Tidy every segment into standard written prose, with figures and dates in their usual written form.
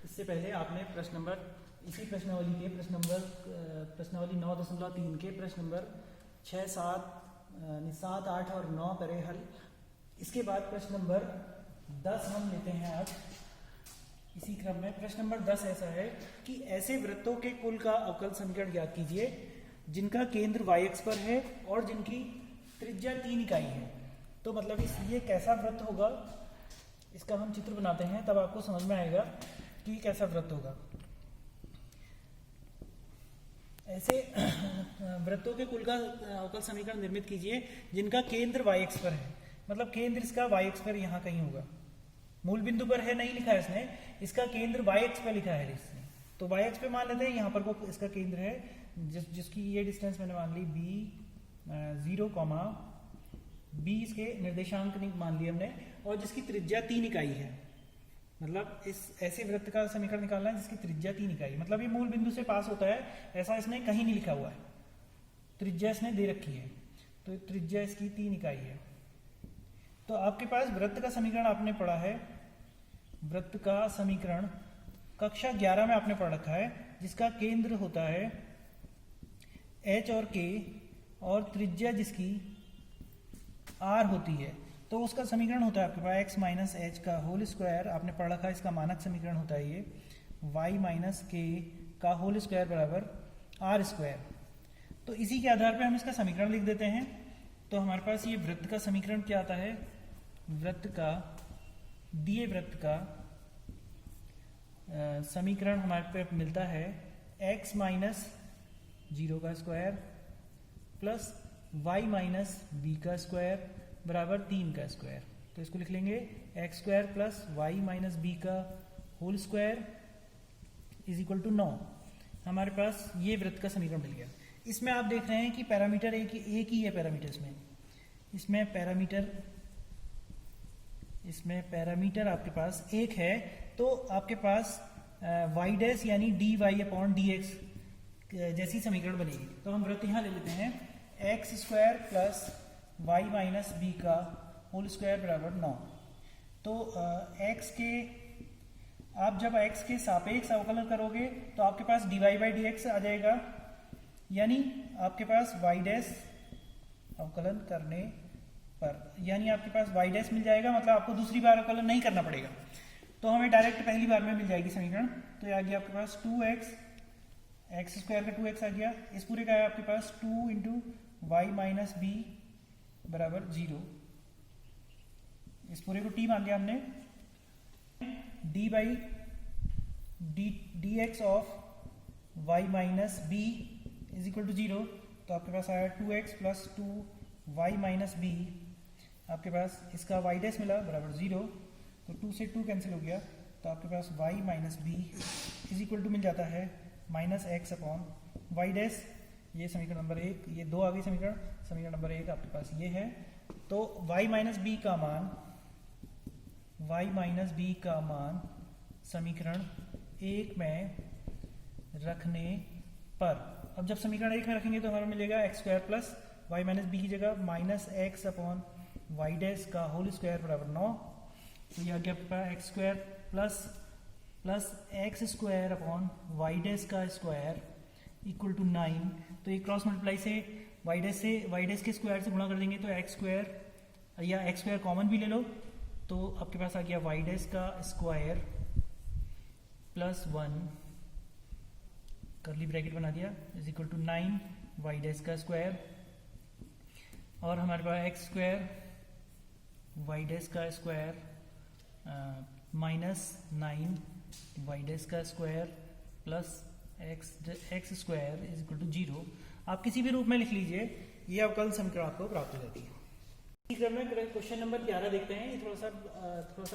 इससे पहले आपने प्रश्न नंबर इसी प्रश्नावली के प्रश्नावली 9.3 के प्रश्न नंबर 6, 7, 8 और 9 करे हल। इसके बाद प्रश्न नंबर 10 हम लेते हैं आज इसी क्रम में। प्रश्न नंबर 10 ऐसा है कि ऐसे वृत्तों के कुल का अवकल समीकरण ज्ञात कीजिए जिनका केंद्र y अक्ष पर है और जिनकी त्रिज्या 3 इकाई है। तो मतलब ये कैसा वृत्त होगा, इसका हम चित्र बनाते हैं तब आपको समझ में आएगा कि कैसा वृत्त होगा। ऐसे वृत्तों के कुल का अवकल समीकरण निर्मित कीजिए जिनका केंद्र y अक्ष पर है। मतलब केंद्र इसका y अक्ष पर यहाँ कहीं होगा, मूल बिंदु पर है नहीं लिखा है इसने, इसका केंद्र y अक्ष पर लिखा है इसने। तो y अक्ष पे मान लेते हैं यहाँ पर को इसका केंद्र है, जिसकी ये डिस्टेंस मैंने मान ली b 0, b इसके निर्देशांक मान लिए हमने, और जिसकी त्रिज्या 3 इकाई है। मतलब इस ऐसे वृत्त का समीकरण निकालना है जिसकी त्रिज्या 3 इकाई, मतलब ये मूल बिंदु से पास होता है, ऐसा इसने कहीं नहीं लिखा हुआ है, त्रिज्या इसने दे रखी है, तो त्रिज्या इसकी 3 इकाई है। तो आपके पास वृत्त का समीकरण आपने पढ़ा है, वृत्त का समीकरण कक्षा 11 में आपने पढ़ रखा है, जिसका केंद्र होता है h और k और त्रिज्या जिसकी r होती है। तो उसका समीकरण होता है आपके पास x माइनस एच का होल स्क्वायर, आपने पढ़ रखा है इसका मानक समीकरण होता है ये y माइनस के का होल स्क्वायर बराबर r स्क्वायर। तो इसी के आधार पे हम इसका समीकरण लिख देते हैं। तो हमारे पास ये वृत्त का समीकरण क्या आता है, वृत्त का दिए वृत्त का समीकरण हमारे पे मिलता है x माइनस 0 का square plus y minus B का स्क्वायर बराबर 3 का स्क्वायर। तो इसको लिख लेंगे X square plus Y minus B का whole square is equal to 9। हमारे पास ये वृत्त का समीकरण मिल गया। इसमें आप देख रहे हैं कि पैरामीटर एक ही है, पैरामीटर इसमें पैरामीटर आपके पास एक है। तो आपके पास वाई डैश यानी d y upon D x जैसी समीकरण बनेगी। तो हम वृत्त यहाँ ले लेते हैं x square plus y minus B का होल स्क्वायर बराबर 9। तो x के आप जब x के सापेक्ष अवकलन करोगे तो आपके पास dy बाई डी एक्स आ जाएगा, यानी आपके पास y डैश अवकलन करने पर यानी आपके पास y डैश मिल जाएगा, मतलब आपको दूसरी बार अवकलन नहीं करना पड़ेगा। तो हमें डायरेक्ट पहली बार में मिल जाएगी समीकरण। तो ये आ गया आपके पास 2x, एक्स स्क्वायर का 2x आ गया, इस पूरे का है आपके पास 2 इंटू वाई माइनस बी बराबर 0। इस पूरे को t मान लिया हमने। d by D x of y minus B is equal to 0। तो आपके पास आया 2x plus 2 Y minus B, आपके पास इसका y डैश मिला बराबर 0। तो 2 से 2 कैंसिल हो गया, तो आपके पास y minus B is equal to मिल जाता है minus X upon Y dash. ये समीकरण नंबर 1, ये 2 आ गई समीकरण नंबर 1 आपके पास ये है। तो y माइनस बी का मान समीकरण 1 में रखने पर, अब जब समीकरण 1 में रखेंगे तो हमारा मिलेगा X square plus Y minus B की जगह minus X upon Y dash का होल स्क्वायर बराबर 9। तो ये आ गया आपके पास x square plus x square upon Y dash का स्क्वायर इक्वल टू 9। तो ये क्रॉस मल्टीप्लाई से वाई डैश के स्क्वायर से गुणा कर देंगे तो एक्स स्क्वायर या एक्स स्क्वायर कॉमन भी ले लो, तो आपके पास आ गया वाई डैश का स्क्वायर प्लस 1 कर्ली ब्रैकेट बना दिया is equal to 9 y dash का स्क्वायर, और हमारे पास एक्स स्क्वायर वाई डैश का स्क्वायर माइनस 9 वाई डैश का square plus x square is equal to 0। आप किसी भी रूप में लिख लीजिए, ये अवकल समीकरण आपको प्राप्त हो जाती है। इस क्रम में क्वेश्चन नंबर 11 देखते हैं। ये थोड़ा सा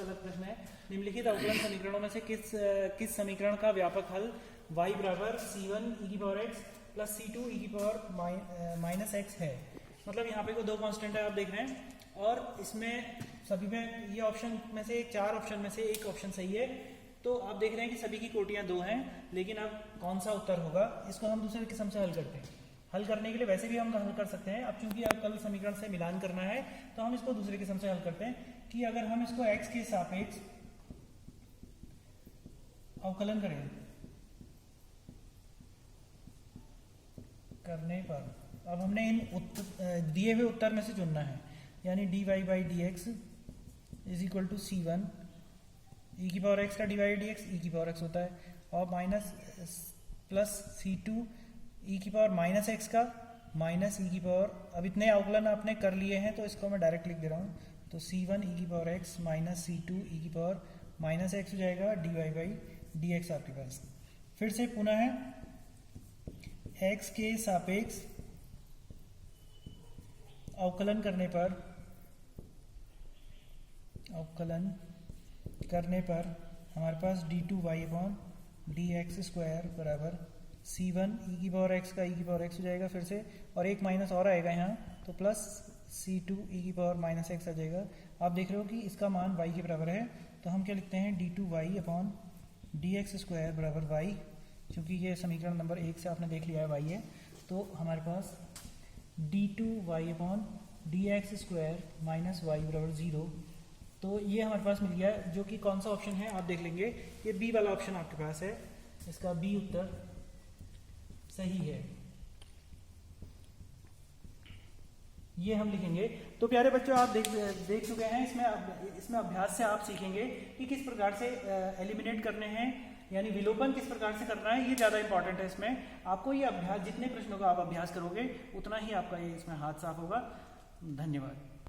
अलग प्रश्न है। निम्नलिखित अवकलन समीकरणों में से किस समीकरण का व्यापक हल y बराबर c1 e की power x plus c2 e की पावर माइनस x है। मतलब यहाँ पे 2 कांस्टेंट है आप देख रहे हैं, और इसमें सभी में ये ऑप्शन में से 4 ऑप्शन में से एक ऑप्शन सही है। तो आप देख रहे हैं कि सभी की कोटियां 2 हैं, लेकिन अब कौन सा उत्तर होगा, इसको हम दूसरे किस्म से हल करते हैं। हल करने के लिए वैसे भी हम हल कर सकते हैं, अब चूंकि अवकल समीकरण से मिलान करना है तो हम इसको दूसरे किस्म से हल करते हैं कि अगर हम इसको x के सापेक्ष अवकलन करें करने पर अब हमने इन दिए हुए उत्तर में से चुनना है, यानी dy by D X is equal to C one E की पावर एक्स का डिवाइड डी एक्स ई की पावर एक्स होता है, और minus plus C two E की पावर माइनस एक्स का माइनस ई की पावर, अब इतने अवकलन आपने कर लिए हैं तो इसको मैं डायरेक्ट लिख दे रहा हूँ, तो सी वन ई की power X minus C two E की पावर माइनस एक्स हो जाएगा, D Y by D X आपके पास। फिर से पुनः एक्स के सापेक्ष अवकलन करने पर हमारे पास D two Y upon D x square बराबर सी वन ई की पावर एक्स का ई की पावर एक्स हो जाएगा फिर से, और एक माइनस और आएगा यहाँ, तो प्लस सी टू ई की पावर माइनस एक्स आ जाएगा। आप देख रहे हो कि इसका मान y के बराबर है, तो हम क्या लिखते हैं d two Y upon D x square बराबर y, क्योंकि ये समीकरण नंबर 1 से आपने देख लिया है y है, तो हमारे पास D two Y upon D x square minus Y बराबर 0, तो ये हमारे पास मिल गया, जो कि कौन सा ऑप्शन है आप देख लेंगे, ये बी वाला ऑप्शन आपके पास है, इसका बी उत्तर सही है, ये हम लिखेंगे। तो प्यारे बच्चों आप देख चुके हैं, इसमें अभ्यास से आप सीखेंगे कि किस प्रकार से एलिमिनेट करने हैं, यानी विलोपन किस प्रकार से करना है, ये ज़्यादा इंपॉर्टेंट है। इसमें आपको ये अभ्यास, जितने प्रश्नों का आप अभ्यास करोगे उतना ही आपका ये इसमें हाथ साफ होगा। धन्यवाद।